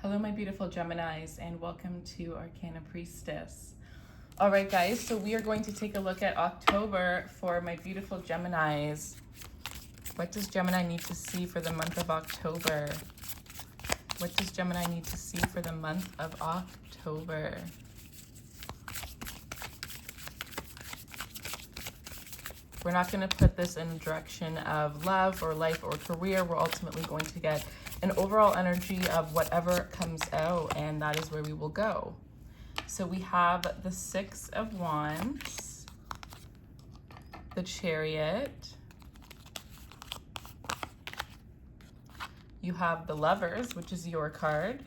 Hello, my beautiful Geminis, and welcome to Arcana Priestess. All right, guys, so we are going to take a look at October for my beautiful Geminis. What does Gemini need to see for the month of October? What does Gemini need to see for the month of October? We're not going to put this in the direction of love or life or career. We're ultimately going to get an overall energy of whatever comes out, and that is where we will go. So we have the Six of Wands, the Chariot, you have the Lovers, which is your card,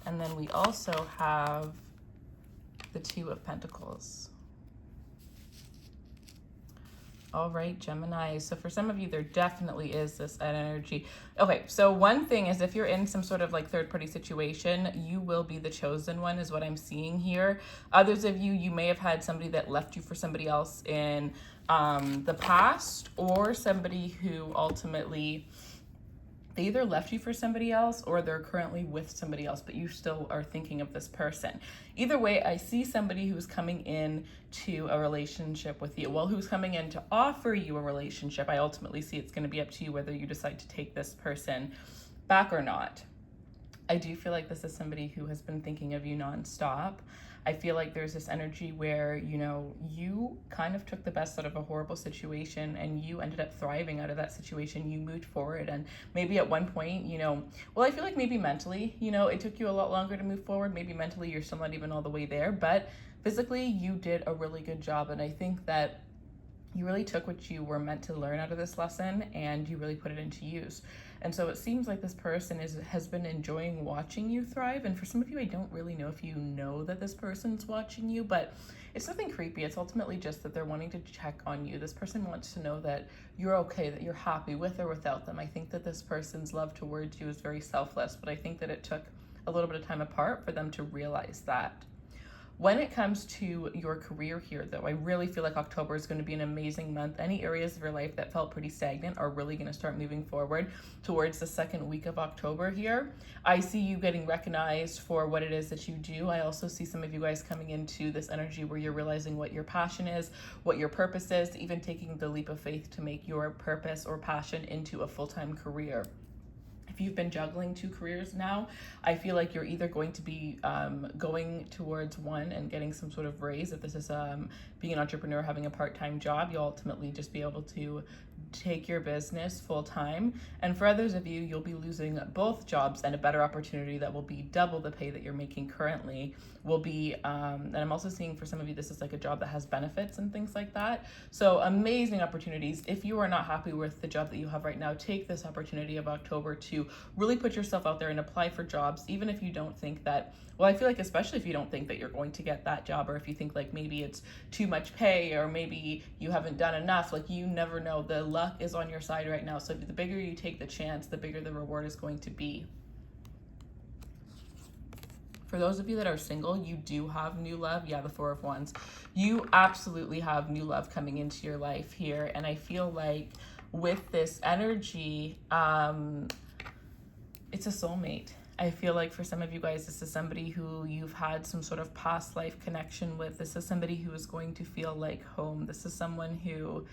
and then we also have the Two of Pentacles. All right, Gemini. So for some of you, there definitely is this energy. Okay, so one thing is if you're in some sort of like third-party situation, you will be the chosen one is what I'm seeing here. Others of you, you may have had somebody that left you for somebody else in the past, or somebody who ultimately they either left you for somebody else or they're currently with somebody else, but you still are thinking of this person. Either way, I see somebody who's coming in to a relationship with you. Well, who's coming in to offer you a relationship. I ultimately see it's going to be up to you whether you decide to take this person back or not. I do feel like this is somebody who has been thinking of you nonstop. I feel like there's this energy where, you know, you kind of took the best out of a horrible situation and you ended up thriving out of that situation. You moved forward, and maybe at one point, you know, well, I feel like maybe mentally, you know, it took you a lot longer to move forward. Maybe mentally you're still not even all the way there, but physically you did a really good job. And I think that you really took what you were meant to learn out of this lesson and you really put it into use. And so it seems like this person has been enjoying watching you thrive. And for some of you, I don't really know if you know that this person's watching you, but it's nothing creepy. It's ultimately just that they're wanting to check on you. This person wants to know that you're okay, that you're happy with or without them. I think that this person's love towards you is very selfless, but I think that it took a little bit of time apart for them to realize that. When it comes to your career here, though, I really feel like October is going to be an amazing month. Any areas of your life that felt pretty stagnant are really going to start moving forward towards the second week of October here. I see you getting recognized for what it is that you do. I also see some of you guys coming into this energy where you're realizing what your passion is, what your purpose is, even taking the leap of faith to make your purpose or passion into a full-time career. If you've been juggling two careers now, I feel like you're either going to be going towards one and getting some sort of raise. If this is being an entrepreneur, having a part-time job, you'll ultimately just be able to take your business full-time. And for others of you, you'll be losing both jobs, and a better opportunity that will be double the pay that you're making currently will be, and I'm also seeing for some of you, this is like a job that has benefits and things like that. So amazing opportunities. If you are not happy with the job that you have right now, take this opportunity of October to really put yourself out there and apply for jobs, even if you don't think that, well, I feel like especially if you don't think that you're going to get that job, or if you think like maybe it's too much pay, or maybe you haven't done enough, like you never know. The luck is on your side right now. So the bigger you take the chance, the bigger the reward is going to be. For those of you that are single, you do have new love. Yeah, the Four of Wands. You absolutely have new love coming into your life here. And I feel like with this energy, it's a soulmate. I feel like for some of you guys, this is somebody who you've had some sort of past life connection with. This is somebody who is going to feel like home. This is someone who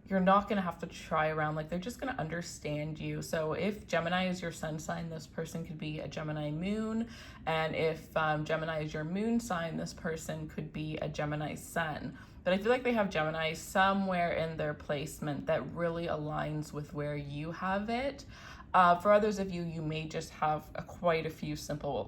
you're not going to have to try around. Like, they're just going to understand you. So if Gemini is your sun sign, this person could be a Gemini moon. And if Gemini is your moon sign, this person could be a Gemini sun. But I feel like they have Gemini somewhere in their placement that really aligns with where you have it. For others of you, you may just have quite a few placements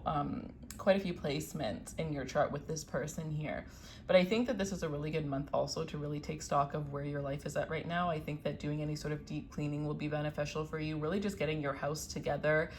in your chart with this person here. But I think that this is a really good month also to really take stock of where your life is at right now. I think that doing any sort of deep cleaning will be beneficial for you, really just getting your house together.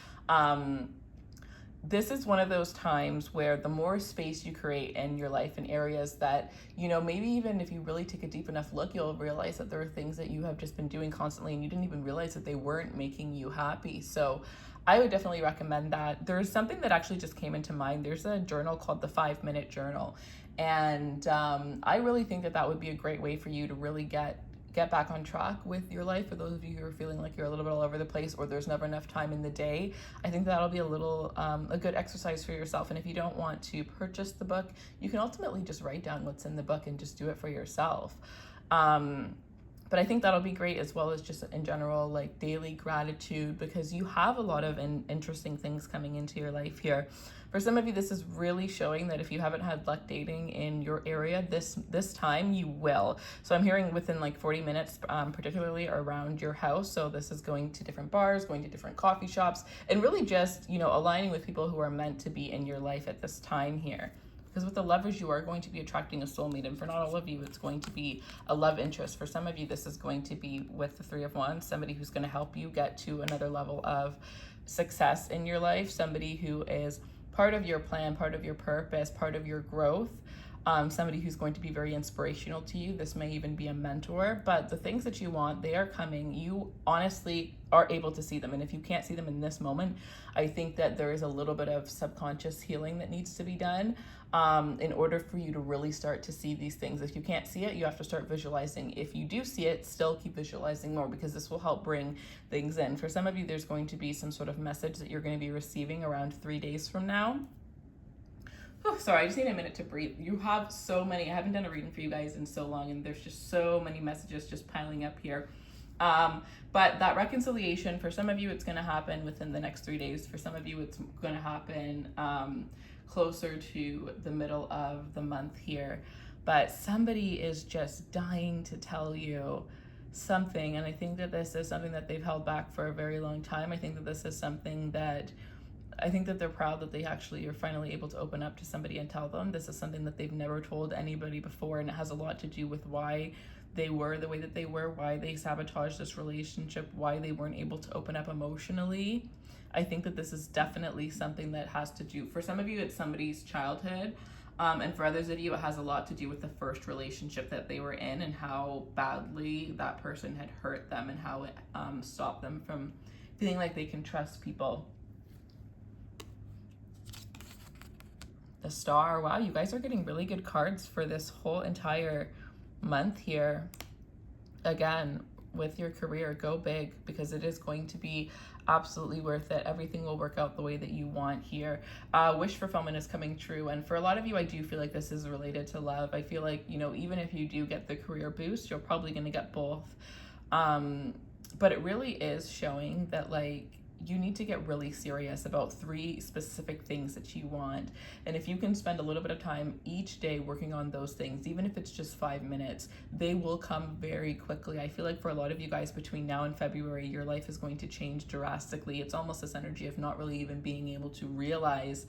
This is one of those times where the more space you create in your life in areas that, you know, maybe even if you really take a deep enough look, you'll realize that there are things that you have just been doing constantly and you didn't even realize that they weren't making you happy. So I would definitely recommend that. There's something that actually just came into mind. There's a journal called the 5-Minute Journal. And I really think that that would be a great way for you to really get get back on track with your life. For those of you who are feeling like you're a little bit all over the place or there's never enough time in the day, I think that'll be a good exercise for yourself. And if you don't want to purchase the book, you can ultimately just write down what's in the book and just do it for yourself. But I think that'll be great, as well as just in general, like daily gratitude, because you have a lot of interesting things coming into your life here. For some of you, this is really showing that if you haven't had luck dating in your area this time, you will. So I'm hearing within like 40 minutes, particularly around your house. So this is going to different bars, going to different coffee shops, and really just, aligning with people who are meant to be in your life at this time here. Because with the Lovers, you are going to be attracting a soulmate. And for not all of you, it's going to be a love interest. For some of you, this is going to be with the Three of Wands, somebody who's going to help you get to another level of success in your life, somebody who is part of your plan, part of your purpose, part of your growth. Somebody who's going to be very inspirational to you. This may even be a mentor, but the things that you want, they are coming. You honestly are able to see them. And if you can't see them in this moment, I think that there is a little bit of subconscious healing that needs to be done in order for you to really start to see these things. If you can't see it, you have to start visualizing. If you do see it, still keep visualizing more, because this will help bring things in. For some of you, there's going to be some sort of message that you're going to be receiving around 3 days from now. Oh, sorry, I just need a minute to breathe. You have so many. I haven't done a reading for you guys in so long, and there's just so many messages just piling up here. But that reconciliation, for some of you, it's going to happen within the next 3 days. For some of you, it's going to happen closer to the middle of the month here. But somebody is just dying to tell you something, and I think that this is something that they've held back for a very long time. I think that this is something that they're proud that they actually are finally able to open up to somebody and tell them. This is something that they've never told anybody before, and it has a lot to do with why they were the way that they were, why they sabotaged this relationship, why they weren't able to open up emotionally. I think that this is definitely something that has to do, for some of you, it's somebody's childhood. And for others of you, it has a lot to do with the first relationship that they were in and how badly that person had hurt them, and how it stopped them from feeling like they can trust people. The Star. Wow, you guys are getting really good cards for this whole entire month here. Again, with your career, go big, because it is going to be absolutely worth it. Everything will work out the way that you want here. Wish fulfillment is coming true. And for a lot of you, I do feel like this is related to love. I feel like, even if you do get the career boost, you're probably going to get both. But it really is showing that, like, you need to get really serious about 3 specific things that you want. And if you can spend a little bit of time each day working on those things, even if it's just 5 minutes, they will come very quickly. I feel like for a lot of you guys, between now and February, your life is going to change drastically. It's almost this energy of not really even being able to realize,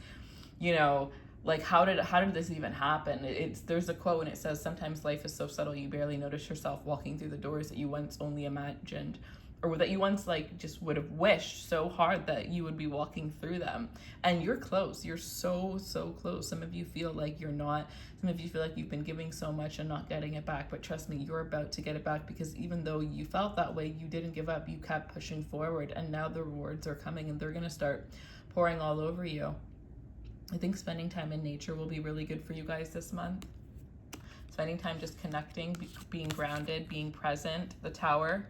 like, how did this even happen? There's a quote, and it says, sometimes life is so subtle you barely notice yourself walking through the doors that you once only imagined, or that you once just would have wished so hard that you would be walking through them. And you're close. You're so close. Some of you feel like you're not. Some of you feel like you've been giving so much and not getting it back. But trust me, you're about to get it back, because even though you felt that way, you didn't give up. You kept pushing forward, and now the rewards are coming, and they're going to start pouring all over you. I think spending time in nature will be really good for you guys this month. Spending time just connecting, being grounded, being present. The Tower.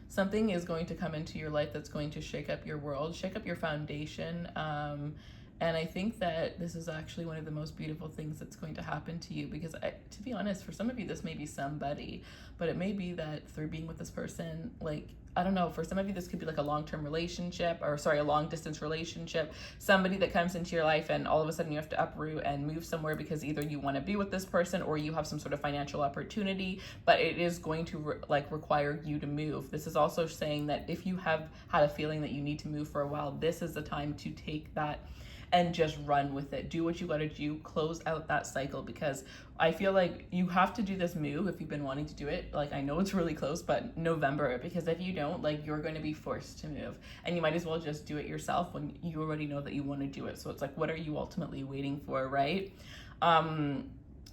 Something is going to come into your life that's going to shake up your world, shake up your foundation. And I think that this is actually one of the most beautiful things that's going to happen to you, because to be honest, for some of you, this may be somebody, but it may be that through being with this person, like, I don't know, for some of you, this could be like a long-term relationship, or sorry, a long-distance relationship, somebody that comes into your life and all of a sudden you have to uproot and move somewhere because either you want to be with this person or you have some sort of financial opportunity, but it is going to require you to move. This is also saying that if you have had a feeling that you need to move for a while, this is the time to take that and just run with it. Do what you got to do, close out that cycle, because I feel like you have to do this move if you've been wanting to do it. Like, I know it's really close, but November, because if you don't, like, you're going to be forced to move, and you might as well just do it yourself when you already know that you want to do it. So it's like, what are you ultimately waiting for, right?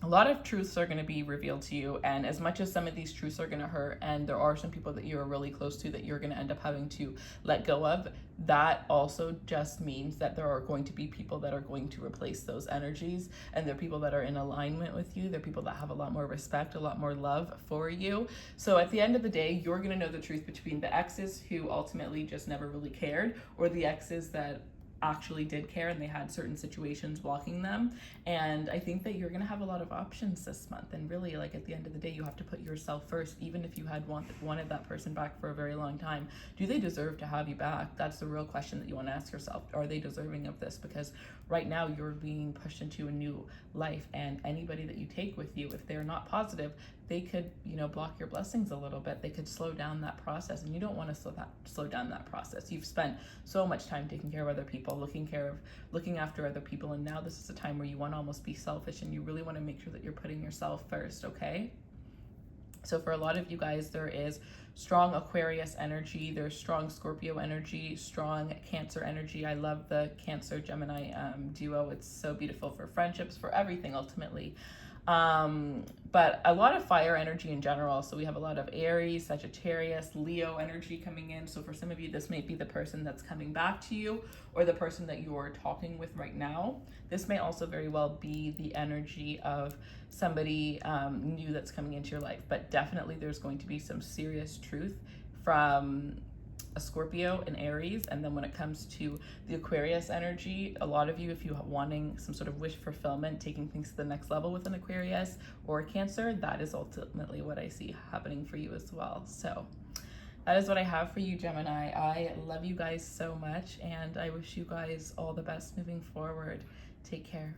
a lot of truths are going to be revealed to you, and as much as some of these truths are going to hurt, and there are some people that you're really close to that you're going to end up having to let go of, that also just means that there are going to be people that are going to replace those energies, and they're people that are in alignment with you. They're people that have a lot more respect, a lot more love for you. So at the end of the day, you're going to know the truth between the exes who ultimately just never really cared, or the exes that actually did care and they had certain situations blocking them. And I think that you're going to have a lot of options this month, and really, like, at the end of the day, you have to put yourself first. Even if you had wanted that person back for a very long time, do they deserve to have you back? That's the real question that you want to ask yourself. Are they deserving of this? Because right now you're being pushed into a new life, and anybody that you take with you, if they're not positive, they could, block your blessings a little bit. They could slow down that process, and you don't want to slow down that process. You've spent so much time taking care of other people, looking after other people, and now this is a time where you want to almost be selfish, and you really want to make sure that you're putting yourself first, okay? So for a lot of you guys, there is strong Aquarius energy, there's strong Scorpio energy, strong Cancer energy. I love the Cancer Gemini duo. It's so beautiful for friendships, for everything ultimately. But a lot of fire energy in general. So we have a lot of Aries, Sagittarius, Leo energy coming in. So for some of you, this may be the person that's coming back to you, or the person that you're talking with right now. This may also very well be the energy of somebody new that's coming into your life. But definitely there's going to be some serious truth from a Scorpio and Aries. And then when it comes to the Aquarius energy, a lot of you, if you're wanting some sort of wish fulfillment, taking things to the next level with an Aquarius or a Cancer, that is ultimately what I see happening for you as well. So that is what I have for you, Gemini. I love you guys so much, and I wish you guys all the best moving forward. Take care.